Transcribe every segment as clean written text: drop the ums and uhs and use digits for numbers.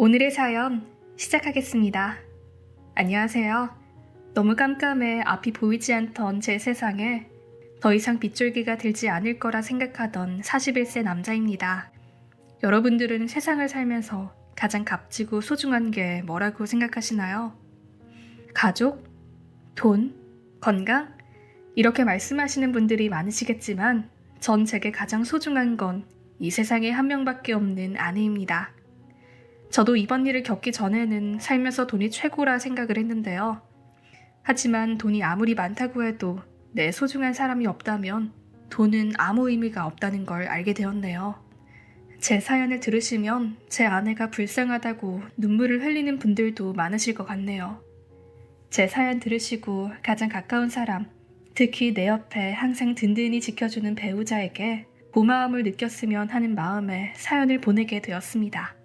오늘의 사연 시작하겠습니다. 안녕하세요. 너무 깜깜해 앞이 보이지 않던 제 세상에 더 이상 빗줄기가 들지 않을 거라 생각하던 41세 남자입니다. 여러분들은 세상을 살면서 가장 값지고 소중한 게 뭐라고 생각하시나요? 가족? 돈? 건강? 이렇게 말씀하시는 분들이 많으시겠지만 전 제게 가장 소중한 건 이 세상에 한 명밖에 없는 아내입니다. 저도 이번 일을 겪기 전에는 살면서 돈이 최고라 생각을 했는데요. 하지만 돈이 아무리 많다고 해도 내 소중한 사람이 없다면 돈은 아무 의미가 없다는 걸 알게 되었네요. 제 사연을 들으시면 제 아내가 불쌍하다고 눈물을 흘리는 분들도 많으실 것 같네요. 제 사연 들으시고 가장 가까운 사람, 특히 내 옆에 항상 든든히 지켜주는 배우자에게 고마움을 느꼈으면 하는 마음에 사연을 보내게 되었습니다.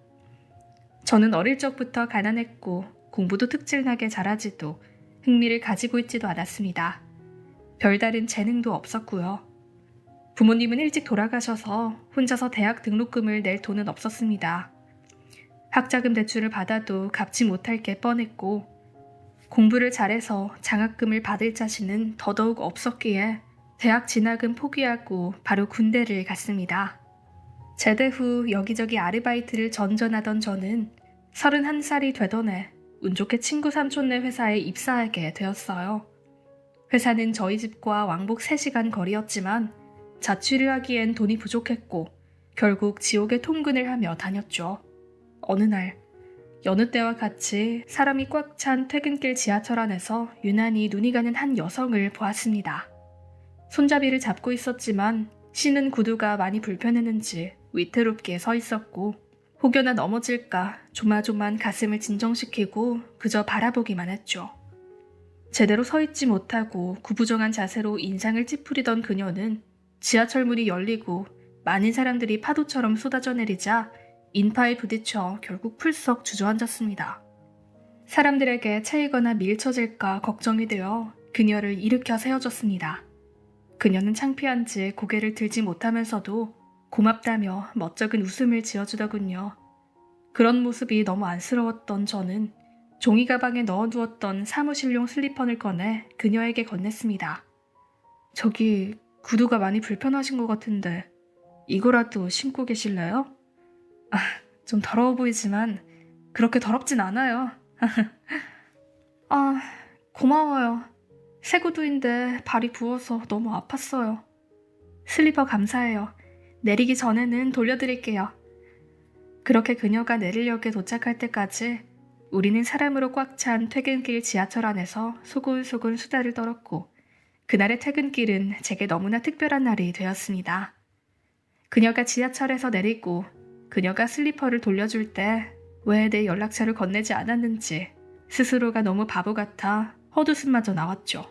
저는 어릴 적부터 가난했고 공부도 특질나게 잘하지도 흥미를 가지고 있지도 않았습니다. 별다른 재능도 없었고요. 부모님은 일찍 돌아가셔서 혼자서 대학 등록금을 낼 돈은 없었습니다. 학자금 대출을 받아도 갚지 못할 게 뻔했고 공부를 잘해서 장학금을 받을 자신은 더더욱 없었기에 대학 진학은 포기하고 바로 군대를 갔습니다. 제대 후 여기저기 아르바이트를 전전하던 저는 31살이 되던 해 운 좋게 친구 삼촌네 회사에 입사하게 되었어요. 회사는 저희 집과 왕복 3시간 거리였지만 자취를 하기엔 돈이 부족했고 결국 지옥의 통근을 하며 다녔죠. 어느 날 여느 때와 같이 사람이 꽉 찬 퇴근길 지하철 안에서 유난히 눈이 가는 한 여성을 보았습니다. 손잡이를 잡고 있었지만 신은 구두가 많이 불편했는지 위태롭게 서 있었고 혹여나 넘어질까 조마조만 가슴을 진정시키고 그저 바라보기만 했죠. 제대로 서 있지 못하고 구부정한 자세로 인상을 찌푸리던 그녀는 지하철 문이 열리고 많은 사람들이 파도처럼 쏟아져 내리자 인파에 부딪혀 결국 풀썩 주저앉았습니다. 사람들에게 차이거나 밀쳐질까 걱정이 되어 그녀를 일으켜 세워줬습니다. 그녀는 창피한지 고개를 들지 못하면서도 고맙다며 멋쩍은 웃음을 지어주더군요. 그런 모습이 너무 안쓰러웠던 저는 종이 가방에 넣어두었던 사무실용 슬리퍼를 꺼내 그녀에게 건넸습니다. 저기 구두가 많이 불편하신 것 같은데 이거라도 신고 계실래요? 좀 더러워 보이지만 그렇게 더럽진 않아요. 고마워요. 새 구두인데 발이 부어서 너무 아팠어요. 슬리퍼 감사해요. 내리기 전에는 돌려드릴게요. 그렇게 그녀가 내리역에 도착할 때까지 우리는 사람으로 꽉 찬 퇴근길 지하철 안에서 소곤소곤 수다를 떨었고 그날의 퇴근길은 제게 너무나 특별한 날이 되었습니다. 그녀가 지하철에서 내리고 그녀가 슬리퍼를 돌려줄 때 왜 내 연락처를 건네지 않았는지 스스로가 너무 바보 같아 헛웃음마저 나왔죠.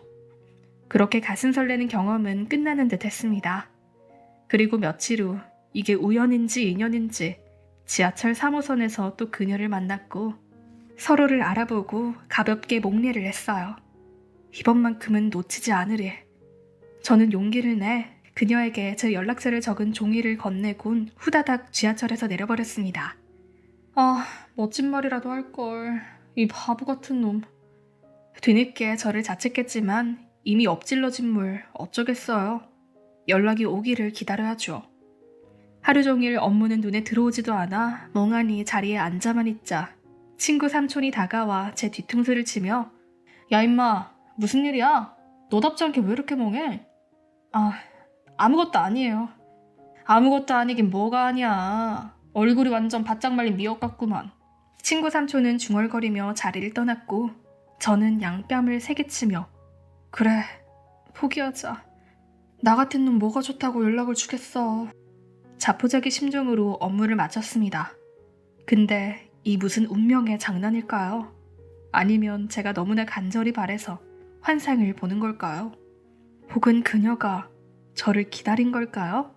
그렇게 가슴 설레는 경험은 끝나는 듯 했습니다. 그리고 며칠 후 이게 우연인지 인연인지 지하철 3호선에서 또 그녀를 만났고 서로를 알아보고 가볍게 목례를 했어요. 이번만큼은 놓치지 않으리. 저는 용기를 내 그녀에게 제 연락처를 적은 종이를 건네곤 후다닥 지하철에서 내려버렸습니다. 멋진 말이라도 할걸. 이 바보 같은 놈. 뒤늦게 저를 자책했지만 이미 엎질러진 물 어쩌겠어요. 연락이 오기를 기다려야죠. 하루 종일 업무는 눈에 들어오지도 않아 멍하니 자리에 앉아만 있자 친구 삼촌이 다가와 제 뒤통수를 치며 야 임마 무슨 일이야? 너답지 않게 왜 이렇게 멍해? 아무것도 아니에요. 아무것도 아니긴 뭐가 아니야. 얼굴이 완전 바짝 말린 미역 같구만. 친구 삼촌은 중얼거리며 자리를 떠났고 저는 양뺨을 세게치며 그래 포기하자. 나 같은 놈 뭐가 좋다고 연락을 주겠어. 자포자기 심정으로 업무를 마쳤습니다. 근데 이 무슨 운명의 장난일까요? 아니면 제가 너무나 간절히 바래서 환상을 보는 걸까요? 혹은 그녀가 저를 기다린 걸까요?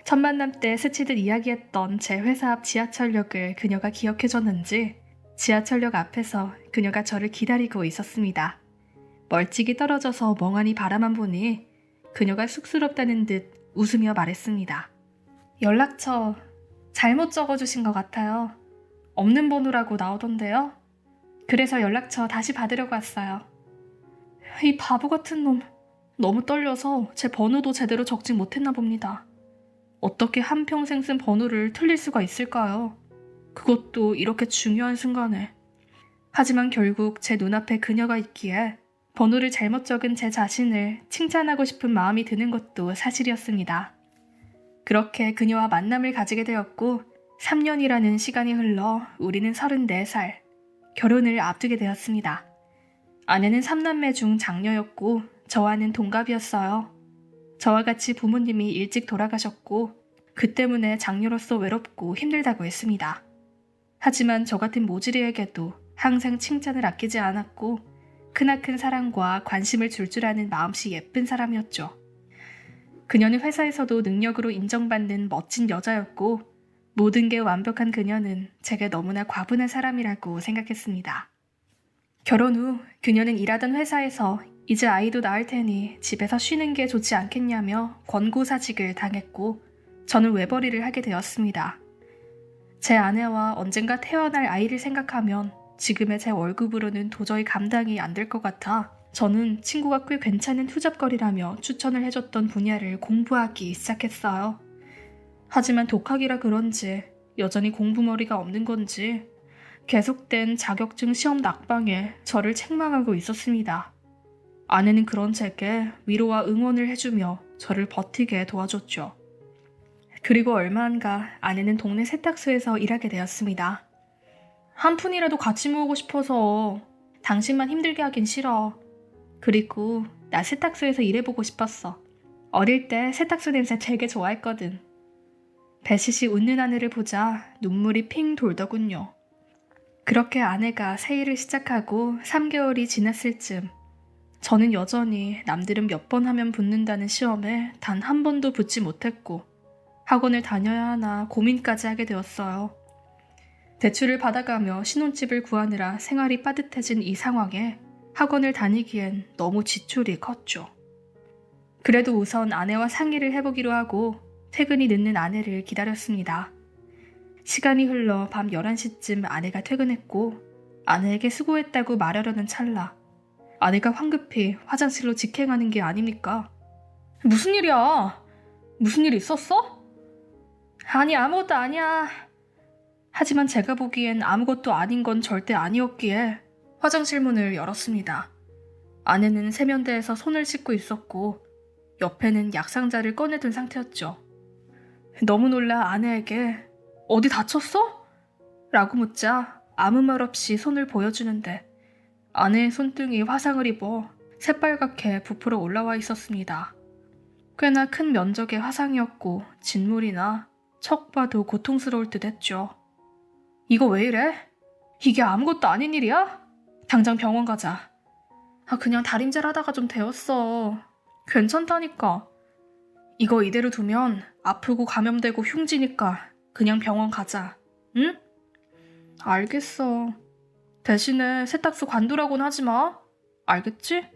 첫 만남 때 스치듯 이야기했던 제 회사 앞 지하철역을 그녀가 기억해줬는지 지하철역 앞에서 그녀가 저를 기다리고 있었습니다. 멀찍이 떨어져서 멍하니 바라만 보니 그녀가 쑥스럽다는 듯 웃으며 말했습니다. 연락처 잘못 적어주신 것 같아요. 없는 번호라고 나오던데요. 그래서 연락처 다시 받으려고 왔어요. 이 바보 같은 놈. 너무 떨려서 제 번호도 제대로 적지 못했나 봅니다. 어떻게 한평생 쓴 번호를 틀릴 수가 있을까요? 그것도 이렇게 중요한 순간에. 하지만 결국 제 눈앞에 그녀가 있기에 번호를 잘못 적은 제 자신을 칭찬하고 싶은 마음이 드는 것도 사실이었습니다. 그렇게 그녀와 만남을 가지게 되었고 3년이라는 시간이 흘러 우리는 34살, 결혼을 앞두게 되었습니다. 아내는 3남매 중 장녀였고 저와는 동갑이었어요. 저와 같이 부모님이 일찍 돌아가셨고 그 때문에 장녀로서 외롭고 힘들다고 했습니다. 하지만 저 같은 모질이에게도 항상 칭찬을 아끼지 않았고 크나큰 사랑과 관심을 줄 아는 마음씨 예쁜 사람이었죠. 그녀는 회사에서도 능력으로 인정받는 멋진 여자였고 모든 게 완벽한 그녀는 제게 너무나 과분한 사람이라고 생각했습니다. 결혼 후 그녀는 일하던 회사에서 이제 아이도 낳을 테니 집에서 쉬는 게 좋지 않겠냐며 권고사직을 당했고 저는 외벌이를 하게 되었습니다. 제 아내와 언젠가 태어날 아이를 생각하면 지금의 제 월급으로는 도저히 감당이 안 될 것 같아 저는 친구가 꽤 괜찮은 투잡거리라며 추천을 해줬던 분야를 공부하기 시작했어요. 하지만 독학이라 그런지 여전히 공부머리가 없는 건지 계속된 자격증 시험 낙방에 저를 책망하고 있었습니다. 아내는 그런 제게 위로와 응원을 해주며 저를 버티게 도와줬죠. 그리고 얼마 안가 아내는 동네 세탁소에서 일하게 되었습니다. 한 푼이라도 같이 모으고 싶어서 당신만 힘들게 하긴 싫어. 그리고 나 세탁소에서 일해보고 싶었어. 어릴 때 세탁소 냄새 되게 좋아했거든. 배시시 웃는 아내를 보자 눈물이 핑 돌더군요. 그렇게 아내가 새 일을 시작하고 3개월이 지났을 즈음 저는 여전히 남들은 몇 번 하면 붙는다는 시험에 단 한 번도 붙지 못했고 학원을 다녀야 하나 고민까지 하게 되었어요. 대출을 받아가며 신혼집을 구하느라 생활이 빠듯해진 이 상황에 학원을 다니기엔 너무 지출이 컸죠. 그래도 우선 아내와 상의를 해보기로 하고 퇴근이 늦는 아내를 기다렸습니다. 시간이 흘러 밤 11시쯤 아내가 퇴근했고 아내에게 수고했다고 말하려는 찰나 아내가 황급히 화장실로 직행하는 게 아닙니까? 무슨 일이야? 무슨 일 있었어? 아니 아무것도 아니야. 하지만 제가 보기엔 아무것도 아닌 건 절대 아니었기에 화장실 문을 열었습니다. 아내는 세면대에서 손을 씻고 있었고 옆에는 약상자를 꺼내둔 상태였죠. 너무 놀라 아내에게 어디 다쳤어? 라고 묻자 아무 말 없이 손을 보여주는데 아내의 손등이 화상을 입어 새빨갛게 부풀어 올라와 있었습니다. 꽤나 큰 면적의 화상이었고 진물이나 척 봐도 고통스러울 듯 했죠. 이거 왜 이래? 이게 아무것도 아닌 일이야? 당장 병원 가자. 그냥 다림질 하다가 좀 데웠어. 괜찮다니까. 이거 이대로 두면 아프고 감염되고 흉지니까 그냥 병원 가자. 응? 알겠어. 대신에 세탁소 관두라고는 하지 마. 알겠지?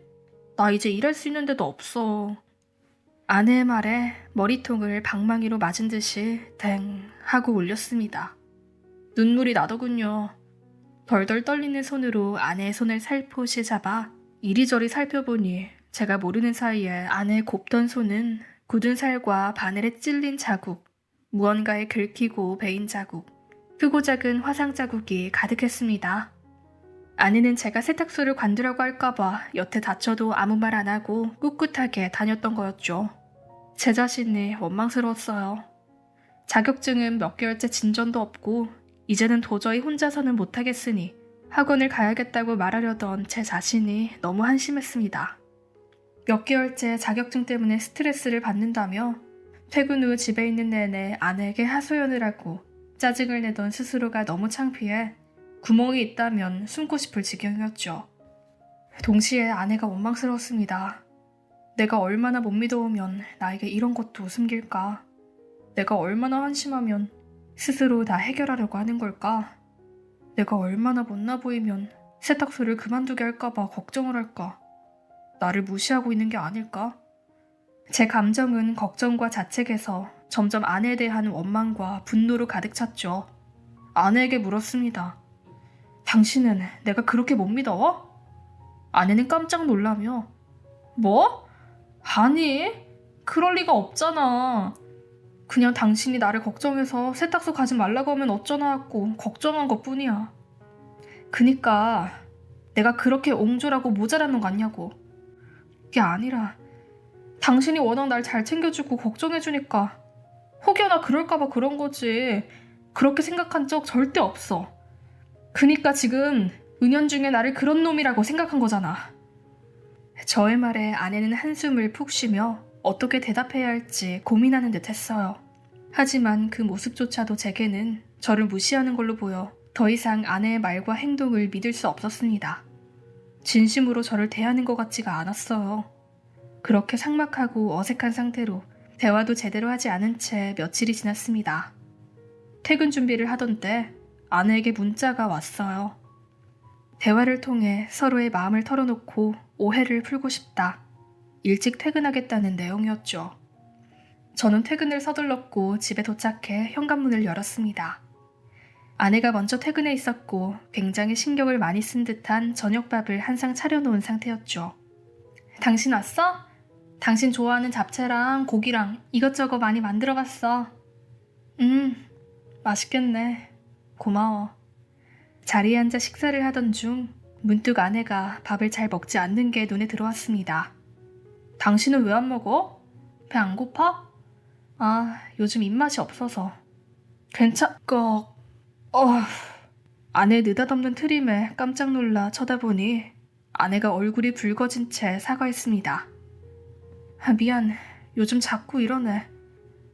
나 이제 일할 수 있는 데도 없어. 아내의 말에 머리통을 방망이로 맞은 듯이 댕 하고 울렸습니다. 눈물이 나더군요. 덜덜 떨리는 손으로 아내의 손을 살포시 잡아 이리저리 살펴보니 제가 모르는 사이에 아내의 곱던 손은 굳은 살과 바늘에 찔린 자국, 무언가에 긁히고 베인 자국, 크고 작은 화상 자국이 가득했습니다. 아내는 제가 세탁소를 관두라고 할까봐 여태 다쳐도 아무 말 안 하고 꿋꿋하게 다녔던 거였죠. 제 자신이 원망스러웠어요. 자격증은 몇 개월째 진전도 없고 이제는 도저히 혼자서는 못하겠으니 학원을 가야겠다고 말하려던 제 자신이 너무 한심했습니다. 몇 개월째 자격증 때문에 스트레스를 받는다며 퇴근 후 집에 있는 내내 아내에게 하소연을 하고 짜증을 내던 스스로가 너무 창피해 구멍이 있다면 숨고 싶을 지경이었죠. 동시에 아내가 원망스러웠습니다. 내가 얼마나 못 믿어오면 나에게 이런 것도 숨길까? 내가 얼마나 한심하면 스스로 다 해결하려고 하는 걸까? 내가 얼마나 못나 보이면 세탁소를 그만두게 할까봐 걱정을 할까? 나를 무시하고 있는 게 아닐까? 제 감정은 걱정과 자책에서 점점 아내에 대한 원망과 분노로 가득 찼죠. 아내에게 물었습니다. 당신은 내가 그렇게 못 믿어? 아내는 깜짝 놀라며 뭐? 아니, 그럴 리가 없잖아. 그냥 당신이 나를 걱정해서 세탁소 가지 말라고 하면 어쩌나 하고 걱정한 것뿐이야. 그니까 내가 그렇게 옹졸하고 모자란 놈 같냐고. 그게 아니라 당신이 워낙 날 잘 챙겨주고 걱정해주니까 혹여나 그럴까봐 그런 거지. 그렇게 생각한 적 절대 없어. 그니까 지금 은연중에 나를 그런 놈이라고 생각한 거잖아. 저의 말에 아내는 한숨을 푹 쉬며 어떻게 대답해야 할지 고민하는 듯 했어요. 하지만 그 모습조차도 제게는 저를 무시하는 걸로 보여 더 이상 아내의 말과 행동을 믿을 수 없었습니다. 진심으로 저를 대하는 것 같지가 않았어요. 그렇게 삭막하고 어색한 상태로 대화도 제대로 하지 않은 채 며칠이 지났습니다. 퇴근 준비를 하던 때 아내에게 문자가 왔어요. 대화를 통해 서로의 마음을 털어놓고 오해를 풀고 싶다. 일찍 퇴근하겠다는 내용이었죠. 저는 퇴근을 서둘렀고 집에 도착해 현관문을 열었습니다. 아내가 먼저 퇴근해 있었고 굉장히 신경을 많이 쓴 듯한 저녁밥을 한상 차려놓은 상태였죠. 당신 왔어? 당신 좋아하는 잡채랑 고기랑 이것저것 많이 만들어봤어. 맛있겠네. 고마워. 자리에 앉아 식사를 하던 중 문득 아내가 밥을 잘 먹지 않는 게 눈에 들어왔습니다. 당신은 왜 안 먹어? 배 안 고파? 아, 요즘 입맛이 없어서. 아내 느닷없는 트림에 깜짝 놀라 쳐다보니 아내가 얼굴이 붉어진 채 사과했습니다. 미안. 요즘 자꾸 이러네.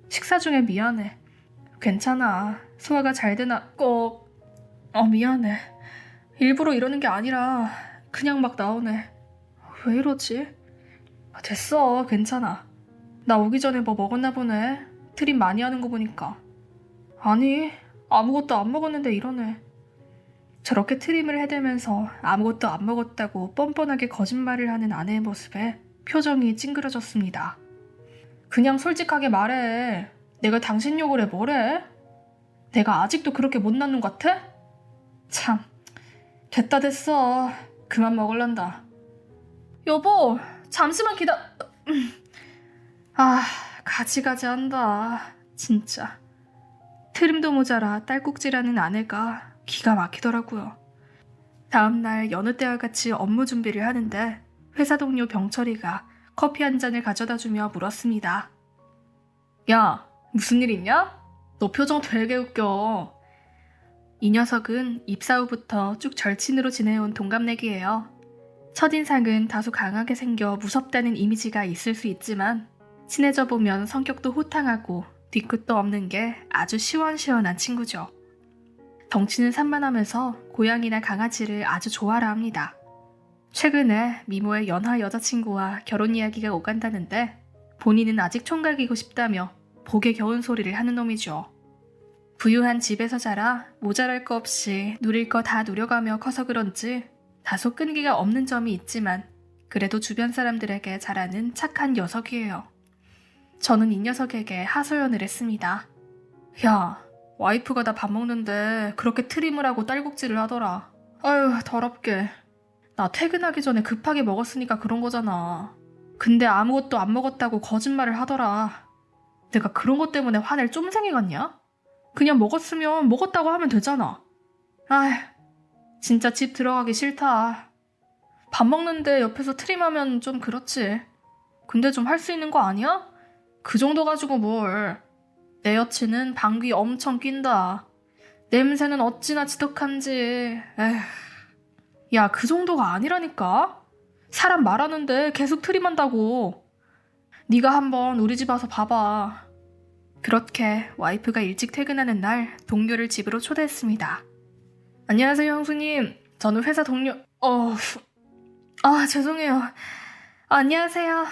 식사 중에 미안해. 괜찮아. 소화가 잘 되나. 미안해. 일부러 이러는 게 아니라 그냥 막 나오네. 왜 이러지? 됐어. 괜찮아. 나 오기 전에 뭐 먹었나 보네. 트림 많이 하는 거 보니까. 아니, 아무것도 안 먹었는데 이러네. 저렇게 트림을 해대면서 아무것도 안 먹었다고 뻔뻔하게 거짓말을 하는 아내의 모습에 표정이 찡그려졌습니다. 그냥 솔직하게 말해. 내가 당신 욕을 해 뭐래? 내가 아직도 그렇게 못난 놈 같아? 참, 됐다 됐어. 그만 먹을란다. 여보, 잠시만 가지가지 한다. 진짜. 트림도 모자라 딸꾹질하는 아내가 기가 막히더라고요. 다음날 여느 때와 같이 업무 준비를 하는데 회사 동료 병철이가 커피 한 잔을 가져다주며 물었습니다. 야, 무슨 일 있냐? 너 표정 되게 웃겨. 이 녀석은 입사 후부터 쭉 절친으로 지내온 동갑내기예요. 첫인상은 다소 강하게 생겨 무섭다는 이미지가 있을 수 있지만 친해져 보면 성격도 호탕하고 뒤끝도 없는 게 아주 시원시원한 친구죠. 덩치는 산만하면서 고양이나 강아지를 아주 좋아라 합니다. 최근에 미모의 연하 여자친구와 결혼 이야기가 오간다는데 본인은 아직 총각이고 싶다며 복에 겨운 소리를 하는 놈이죠. 부유한 집에서 자라 모자랄 거 없이 누릴 거 다 누려가며 커서 그런지 다소 끈기가 없는 점이 있지만 그래도 주변 사람들에게 잘하는 착한 녀석이에요. 저는 이 녀석에게 하소연을 했습니다. 야, 와이프가 나 밥 먹는데 그렇게 트림을 하고 딸꾹질을 하더라. 아유, 더럽게. 나 퇴근하기 전에 급하게 먹었으니까 그런 거잖아. 근데 아무것도 안 먹었다고 거짓말을 하더라. 내가 그런 것 때문에 화낼 쫌생이 같냐? 그냥 먹었으면 먹었다고 하면 되잖아. 아휴, 진짜 집 들어가기 싫다. 밥 먹는데 옆에서 트림하면 좀 그렇지. 근데 좀 할 수 있는 거 아니야? 그 정도 가지고 뭘. 내 여친은 방귀 엄청 낀다. 냄새는 어찌나 지독한지. 에휴. 야, 그 정도가 아니라니까? 사람 말하는데 계속 트림한다고. 네가 한번 우리 집 와서 봐봐. 그렇게 와이프가 일찍 퇴근하는 날 동료를 집으로 초대했습니다. 안녕하세요, 형수님. 저는 회사 동료... 죄송해요. 안녕하세요.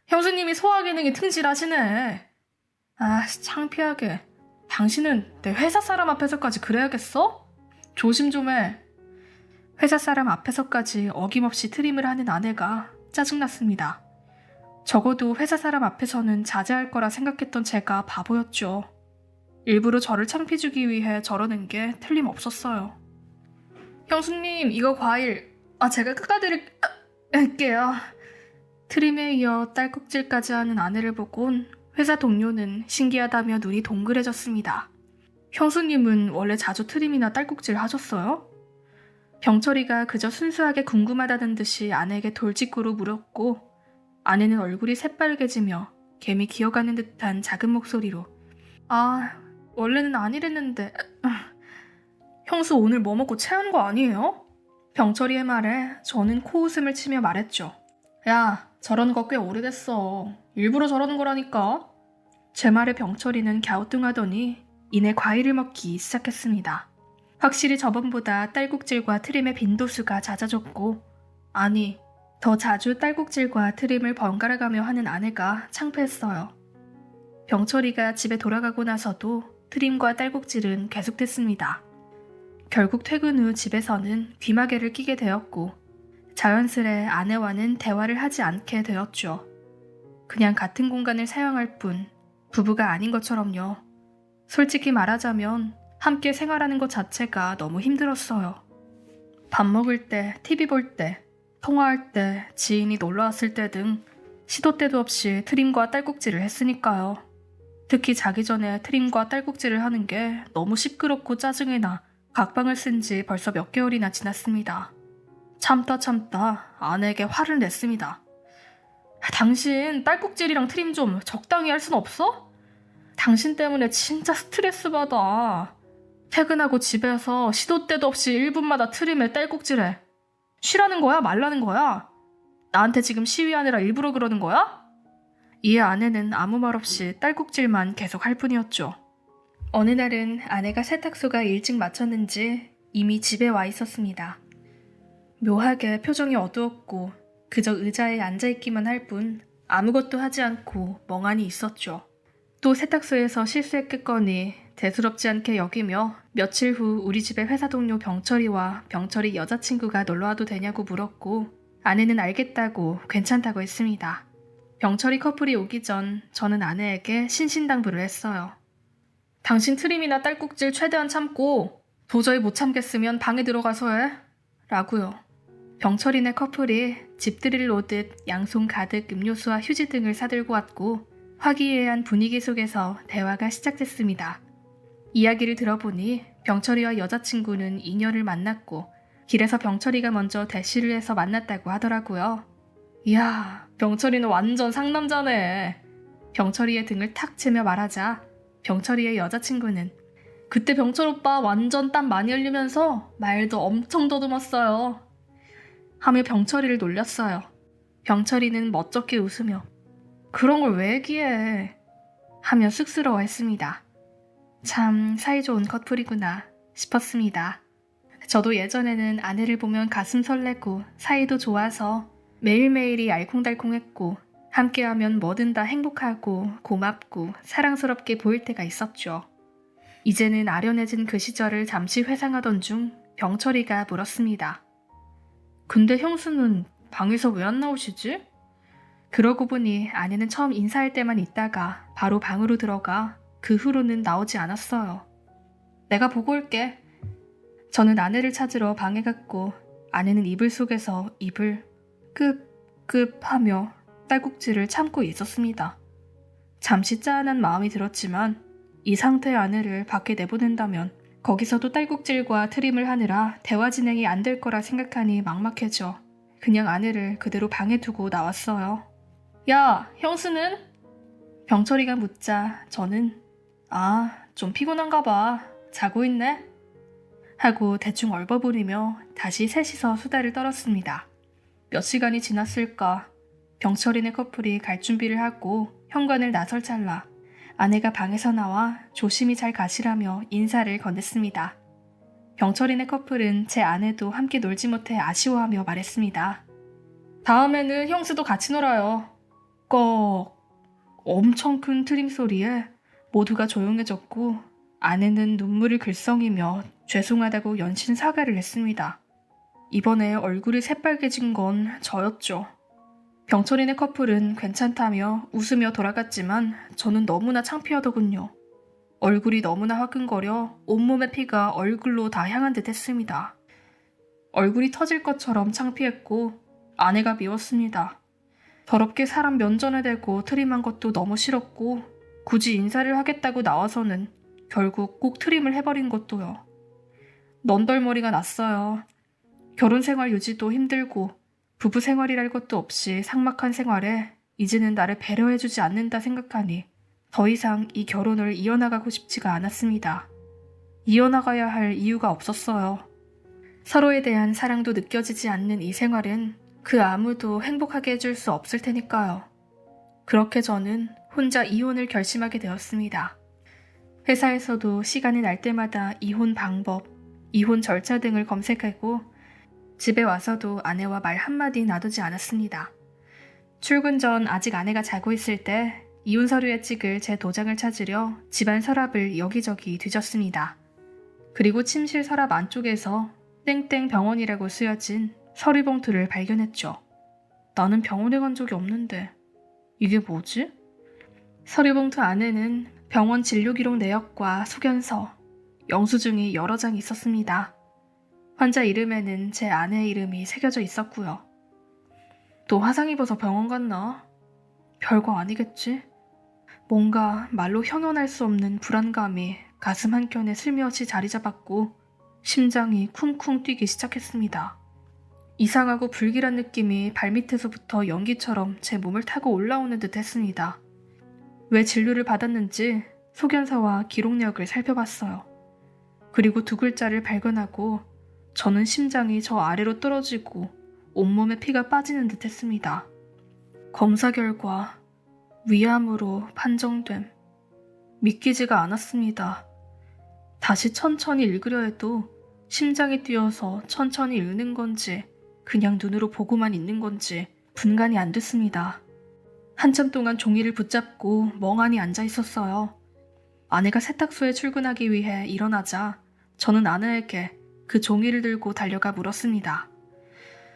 형수님이 소화 기능이 튼실하시네. 창피하게. 당신은 내 회사 사람 앞에서까지 그래야겠어? 조심 좀 해. 회사 사람 앞에서까지 어김없이 트림을 하는 아내가 짜증났습니다. 적어도 회사 사람 앞에서는 자제할 거라 생각했던 제가 바보였죠. 일부러 저를 창피주기 위해 저러는 게 틀림없었어요. 형수님, 이거 과일. 제가 깎아드릴게요. 트림에 이어 딸꾹질까지 하는 아내를 보곤 회사 동료는 신기하다며 눈이 동그래졌습니다. 형수님은 원래 자주 트림이나 딸꾹질 하셨어요? 병철이가 그저 순수하게 궁금하다는 듯이 아내에게 돌직구로 물었고, 아내는 얼굴이 새빨개지며 개미 기어가는 듯한 작은 목소리로 원래는 아니랬는데 형수 오늘 뭐 먹고 체한 거 아니에요? 병철이의 말에 저는 코웃음을 치며 말했죠. 야, 저런 거 꽤 오래됐어. 일부러 저러는 거라니까. 제 말에 병철이는 갸우뚱하더니 이내 과일을 먹기 시작했습니다. 확실히 저번보다 딸꾹질과 트림의 빈도수가 잦아졌고, 아니, 더 자주 딸꾹질과 트림을 번갈아가며 하는 아내가 창피했어요. 병철이가 집에 돌아가고 나서도 트림과 딸꾹질은 계속됐습니다. 결국 퇴근 후 집에서는 귀마개를 끼게 되었고, 자연스레 아내와는 대화를 하지 않게 되었죠. 그냥 같은 공간을 사용할 뿐 부부가 아닌 것처럼요. 솔직히 말하자면 함께 생활하는 것 자체가 너무 힘들었어요. 밥 먹을 때, TV 볼 때, 통화할 때, 지인이 놀러왔을 때 등 시도 때도 없이 트림과 딸꾹질을 했으니까요. 특히 자기 전에 트림과 딸꾹질을 하는 게 너무 시끄럽고 짜증이 나 각방을 쓴 지 벌써 몇 개월이나 지났습니다. 참다 아내에게 화를 냈습니다. 당신 딸꾹질이랑 트림 좀 적당히 할 순 없어? 당신 때문에 진짜 스트레스 받아. 퇴근하고 집에서 시도 때도 없이 1분마다 트림에 딸꾹질해. 쉬라는 거야? 말라는 거야? 나한테 지금 시위하느라 일부러 그러는 거야? 이에 아내는 아무 말 없이 딸꾹질만 계속 할 뿐이었죠. 어느 날은 아내가 세탁소가 일찍 마쳤는지 이미 집에 와 있었습니다. 묘하게 표정이 어두웠고 그저 의자에 앉아있기만 할 뿐 아무것도 하지 않고 멍하니 있었죠. 또 세탁소에서 실수했겠거니 대수롭지 않게 여기며 며칠 후 우리 집에 회사 동료 병철이와 병철이 여자친구가 놀러와도 되냐고 물었고, 아내는 알겠다고 괜찮다고 했습니다. 병철이 커플이 오기 전 저는 아내에게 신신당부를 했어요. 당신 트림이나 딸꾹질 최대한 참고 도저히 못 참겠으면 방에 들어가서 해. 라고요. 병철이네 커플이 집들이를 오듯 양손 가득 음료수와 휴지 등을 사들고 왔고, 화기애애한 분위기 속에서 대화가 시작됐습니다. 이야기를 들어보니 병철이와 여자친구는 인연을 만났고 길에서 병철이가 먼저 대시를 해서 만났다고 하더라고요. 이야, 병철이는 완전 상남자네. 병철이의 등을 탁 치며 말하자 병철이의 여자친구는 그때 병철 오빠 완전 땀 많이 흘리면서 말도 엄청 더듬었어요. 하며 병철이를 놀렸어요. 병철이는 멋쩍게 웃으며 그런 걸 왜 얘기해? 하며 쑥스러워했습니다. 참 사이좋은 커플이구나 싶었습니다. 저도 예전에는 아내를 보면 가슴 설레고 사이도 좋아서 매일매일이 알콩달콩했고 함께하면 뭐든 다 행복하고 고맙고 사랑스럽게 보일 때가 있었죠. 이제는 아련해진 그 시절을 잠시 회상하던 중 병철이가 물었습니다. 근데 형수는 방에서 왜 안 나오시지? 그러고 보니 아내는 처음 인사할 때만 있다가 바로 방으로 들어가 그 후로는 나오지 않았어요. 내가 보고 올게. 저는 아내를 찾으러 방에 갔고 아내는 이불 속에서 입을 하며 딸꾹질을 참고 있었습니다. 잠시 짠한 마음이 들었지만 이 상태의 아내를 밖에 내보낸다면 거기서도 딸꾹질과 트림을 하느라 대화 진행이 안 될 거라 생각하니 막막해져 그냥 아내를 그대로 방에 두고 나왔어요. 야, 형수는? 병철이가 묻자 저는 좀 피곤한가 봐. 자고 있네? 하고 대충 얼버무리며 다시 셋이서 수다를 떨었습니다. 몇 시간이 지났을까? 병철이네 커플이 갈 준비를 하고 현관을 나설 찰나 아내가 방에서 나와 조심히 잘 가시라며 인사를 건넸습니다. 병철이네 커플은 제 아내도 함께 놀지 못해 아쉬워하며 말했습니다. 다음에는 형수도 같이 놀아요. 꺽. 엄청 큰 트림 소리에 모두가 조용해졌고 아내는 눈물을 글썽이며 죄송하다고 연신 사과를 했습니다. 이번에 얼굴이 새빨개진 건 저였죠. 병철이네 커플은 괜찮다며 웃으며 돌아갔지만 저는 너무나 창피하더군요. 얼굴이 너무나 화끈거려 온몸의 피가 얼굴로 다 향한 듯 했습니다. 얼굴이 터질 것처럼 창피했고 아내가 미웠습니다. 더럽게 사람 면전에 대고 트림한 것도 너무 싫었고 굳이 인사를 하겠다고 나와서는 결국 꼭 트림을 해버린 것도요. 넌덜머리가 났어요. 결혼 생활 유지도 힘들고 부부 생활이랄 것도 없이 삭막한 생활에 이제는 나를 배려해주지 않는다 생각하니 더 이상 이 결혼을 이어나가고 싶지가 않았습니다. 이어나가야 할 이유가 없었어요. 서로에 대한 사랑도 느껴지지 않는 이 생활은 그 아무도 행복하게 해줄 수 없을 테니까요. 그렇게 저는 혼자 이혼을 결심하게 되었습니다. 회사에서도 시간이 날 때마다 이혼 방법, 이혼 절차 등을 검색하고 집에 와서도 아내와 말 한마디 놔두지 않았습니다. 출근 전 아직 아내가 자고 있을 때 이혼 서류에 찍을 제 도장을 찾으려 집안 서랍을 여기저기 뒤졌습니다. 그리고 침실 서랍 안쪽에서 땡땡 병원이라고 쓰여진 서류 봉투를 발견했죠. 나는 병원에 간 적이 없는데 이게 뭐지? 서류 봉투 안에는 병원 진료 기록 내역과 소견서, 영수증이 여러 장 있었습니다. 환자 이름에는 제 아내의 이름이 새겨져 있었고요. 또 화상 입어서 병원 갔나? 별거 아니겠지? 뭔가 말로 형용할 수 없는 불안감이 가슴 한켠에 슬며시 자리 잡았고 심장이 쿵쿵 뛰기 시작했습니다. 이상하고 불길한 느낌이 발밑에서부터 연기처럼 제 몸을 타고 올라오는 듯 했습니다. 왜 진료를 받았는지 소견서와 기록력을 살펴봤어요. 그리고 두 글자를 발견하고 저는 심장이 저 아래로 떨어지고 온몸에 피가 빠지는 듯 했습니다. 검사 결과 위암으로 판정됨. 믿기지가 않았습니다. 다시 천천히 읽으려 해도 심장이 뛰어서 천천히 읽는 건지 그냥 눈으로 보고만 있는 건지 분간이 안 됐습니다. 한참 동안 종이를 붙잡고 멍하니 앉아 있었어요. 아내가 세탁소에 출근하기 위해 일어나자 저는 아내에게 그 종이를 들고 달려가 물었습니다.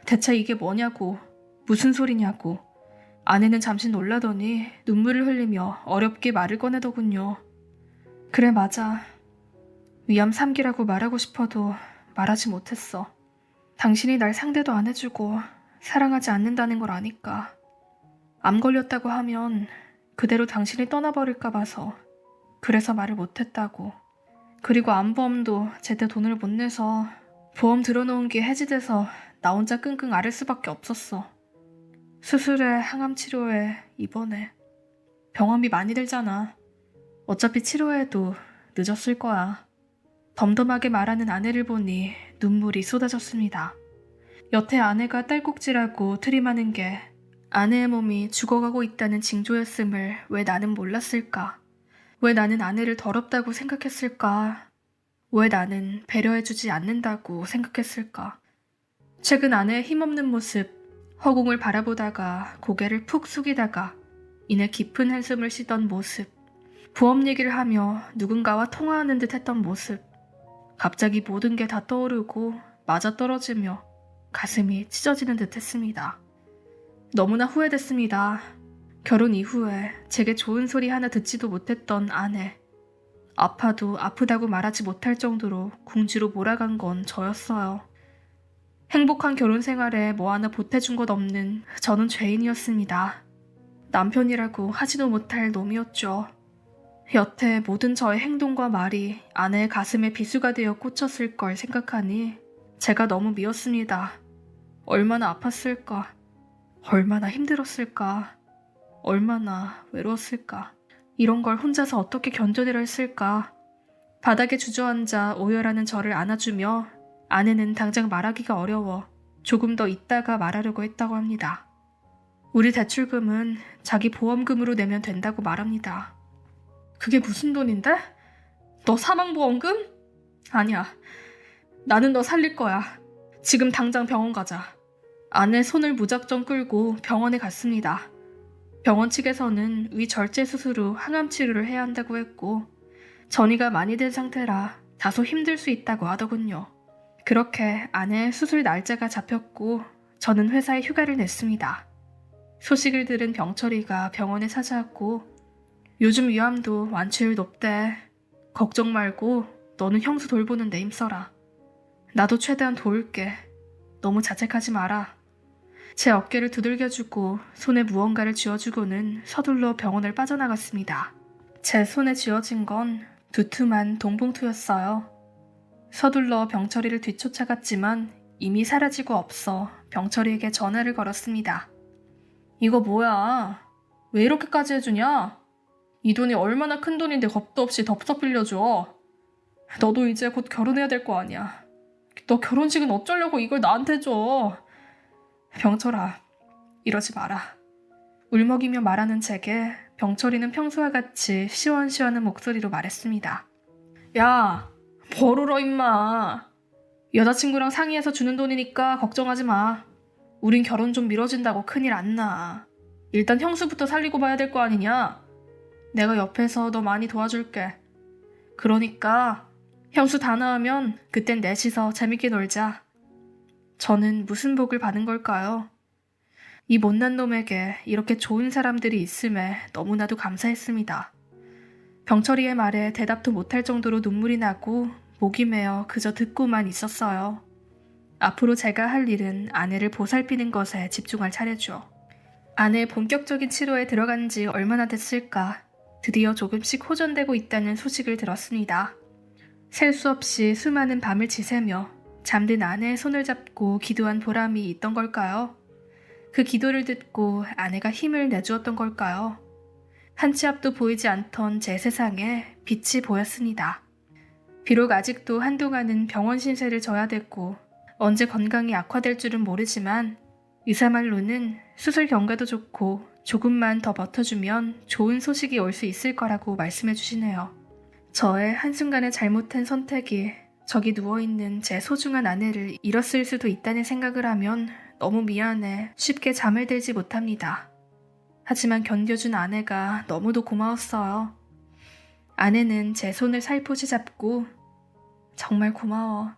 대체 이게 뭐냐고, 무슨 소리냐고. 아내는 잠시 놀라더니 눈물을 흘리며 어렵게 말을 꺼내더군요. 그래, 맞아. 위암 3기라고 말하고 싶어도 말하지 못했어. 당신이 날 상대도 안 해주고 사랑하지 않는다는 걸 아니까. 암 걸렸다고 하면 그대로 당신이 떠나버릴까 봐서 그래서 말을 못했다고. 그리고 암보험도 제때 돈을 못 내서 보험 들어놓은 게 해지돼서 나 혼자 끙끙 앓을 수밖에 없었어. 수술에 항암 치료에 입원해. 병원비 많이 들잖아. 어차피 치료해도 늦었을 거야. 덤덤하게 말하는 아내를 보니 눈물이 쏟아졌습니다. 여태 아내가 딸꾹질하고 트림하는 게 아내의 몸이 죽어가고 있다는 징조였음을 왜 나는 몰랐을까? 왜 나는 아내를 더럽다고 생각했을까? 왜 나는 배려해주지 않는다고 생각했을까? 최근 아내의 힘없는 모습, 허공을 바라보다가 고개를 푹 숙이다가 이내 깊은 한숨을 쉬던 모습, 부업 얘기를 하며 누군가와 통화하는 듯 했던 모습, 갑자기 모든 게 다 떠오르고 맞아떨어지며 가슴이 찢어지는 듯 했습니다. 너무나 후회됐습니다. 결혼 이후에 제게 좋은 소리 하나 듣지도 못했던 아내. 아파도 아프다고 말하지 못할 정도로 궁지로 몰아간 건 저였어요. 행복한 결혼 생활에 뭐 하나 보태준 것 없는 저는 죄인이었습니다. 남편이라고 하지도 못할 놈이었죠. 여태 모든 저의 행동과 말이 아내의 가슴에 비수가 되어 꽂혔을 걸 생각하니 제가 너무 미웠습니다. 얼마나 아팠을까? 얼마나 힘들었을까? 얼마나 외로웠을까? 이런 걸 혼자서 어떻게 견뎌내려 했을까? 바닥에 주저앉아 오열하는 저를 안아주며 아내는 당장 말하기가 어려워 조금 더 있다가 말하려고 했다고 합니다. 우리 대출금은 자기 보험금으로 내면 된다고 말합니다. 그게 무슨 돈인데? 너 사망보험금? 아니야. 나는 너 살릴 거야. 지금 당장 병원 가자. 아내 손을 무작정 끌고 병원에 갔습니다. 병원 측에서는 위 절제 수술 후 항암 치료를 해야 한다고 했고 전이가 많이 된 상태라 다소 힘들 수 있다고 하더군요. 그렇게 아내의 수술 날짜가 잡혔고 저는 회사에 휴가를 냈습니다. 소식을 들은 병철이가 병원에 찾아왔고 요즘 위암도 완치율 높대. 걱정 말고 너는 형수 돌보는 데 힘써라. 나도 최대한 도울게. 너무 자책하지 마라. 제 어깨를 두들겨주고 손에 무언가를 쥐어주고는 서둘러 병원을 빠져나갔습니다. 제 손에 쥐어진 건 두툼한 돈봉투였어요. 서둘러 병철이를 뒤쫓아갔지만 이미 사라지고 없어 병철이에게 전화를 걸었습니다. 이거 뭐야? 왜 이렇게까지 해주냐? 이 돈이 얼마나 큰 돈인데 겁도 없이 덥석 빌려줘. 너도 이제 곧 결혼해야 될 거 아니야. 너 결혼식은 어쩌려고 이걸 나한테 줘. 병철아, 이러지 마라. 울먹이며 말하는 제게 병철이는 평소와 같이 시원시원한 목소리로 말했습니다. 야, 벌어라 임마. 여자친구랑 상의해서 주는 돈이니까 걱정하지 마. 우린 결혼 좀 미뤄진다고 큰일 안 나. 일단 형수부터 살리고 봐야 될 거 아니냐. 내가 옆에서 너 많이 도와줄게. 그러니까 형수 다 나으면 그땐 넷이서 재밌게 놀자. 저는 무슨 복을 받은 걸까요? 이 못난 놈에게 이렇게 좋은 사람들이 있음에 너무나도 감사했습니다. 병철이의 말에 대답도 못할 정도로 눈물이 나고 목이 메어 그저 듣고만 있었어요. 앞으로 제가 할 일은 아내를 보살피는 것에 집중할 차례죠. 아내의 본격적인 치료에 들어간 지 얼마나 됐을까? 드디어 조금씩 호전되고 있다는 소식을 들었습니다. 셀 수 없이 수많은 밤을 지새며 잠든 아내의 손을 잡고 기도한 보람이 있던 걸까요? 그 기도를 듣고 아내가 힘을 내주었던 걸까요? 한 치 앞도 보이지 않던 제 세상에 빛이 보였습니다. 비록 아직도 한동안은 병원 신세를 져야 됐고 언제 건강이 악화될 줄은 모르지만 의사 말로는 수술 경과도 좋고 조금만 더 버텨주면 좋은 소식이 올 수 있을 거라고 말씀해 주시네요. 저의 한순간의 잘못한 선택이 저기 누워있는 제 소중한 아내를 잃었을 수도 있다는 생각을 하면 너무 미안해 쉽게 잠을 들지 못합니다. 하지만 견뎌준 아내가 너무도 고마웠어요. 아내는 제 손을 살포시 잡고 정말 고마워.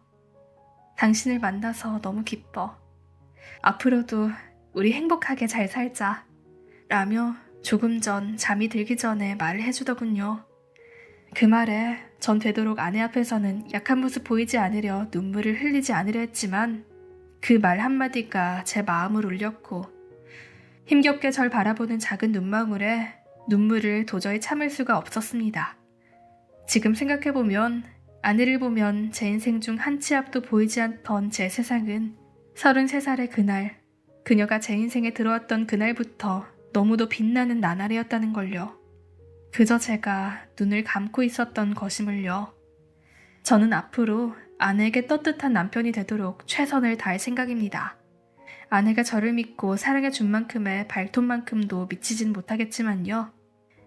당신을 만나서 너무 기뻐. 앞으로도 우리 행복하게 잘 살자. 라며 조금 전 잠이 들기 전에 말을 해주더군요. 그 말에 전 되도록 아내 앞에서는 약한 모습 보이지 않으려 눈물을 흘리지 않으려 했지만 그 말 한마디가 제 마음을 울렸고 힘겹게 절 바라보는 작은 눈망울에 눈물을 도저히 참을 수가 없었습니다. 지금 생각해보면 아내를 보면 제 인생 중 한 치 앞도 보이지 않던 제 세상은 33살의 그날, 그녀가 제 인생에 들어왔던 그날부터 너무도 빛나는 나날이었다는 걸요. 그저 제가 눈을 감고 있었던 것임을요. 저는 앞으로 아내에게 떳떳한 남편이 되도록 최선을 다할 생각입니다. 아내가 저를 믿고 사랑해준 만큼의 발톱만큼도 미치진 못하겠지만요.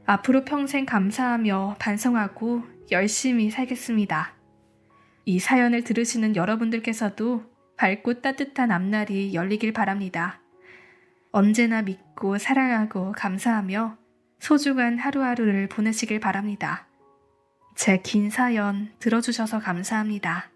앞으로 평생 감사하며 반성하고 열심히 살겠습니다. 이 사연을 들으시는 여러분들께서도 밝고 따뜻한 앞날이 열리길 바랍니다. 언제나 믿고 사랑하고 감사하며 소중한 하루하루를 보내시길 바랍니다. 제 긴 사연 들어주셔서 감사합니다.